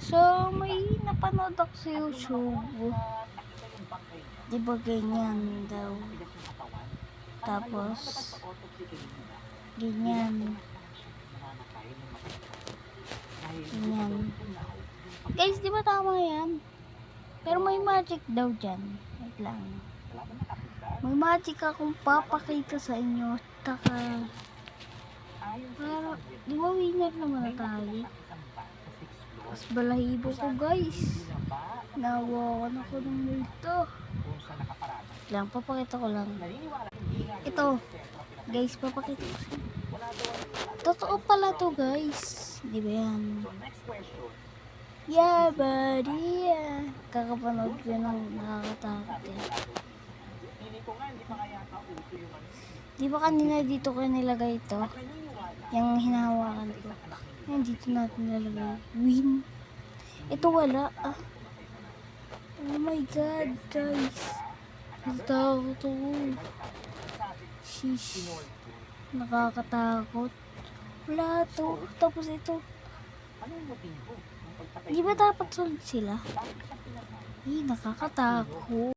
So, may napanood ako sa YouTube. Di ba ganyan daw? Tapos, ganyan. Ganyan. Guys, di ba tama yan? Pero may magic daw dyan. Wait lang. May magic akong papakita sa inyo. Taka. Para, di ba winner naman na tayo? Mas balahibo ko guys. Nawakan ako ng multo. Lang, papakita ko lang. Ito. Guys, papakita ko sa inyo. Totoo pala to guys. Di ba yan? Yeah, buddy. Kakapanood ko ng nakakatakot eh. Di ba kanina dito ko nilagay ito? Yung hinahawakan ko. Yan, dito natin nilagay. Win. Ito wala ah. Oh my god, guys. Nakatakot ako. Shish. Nakakatakot. Wala to. Tapos ito. Di ba dapat solid sila? Nakakatakot.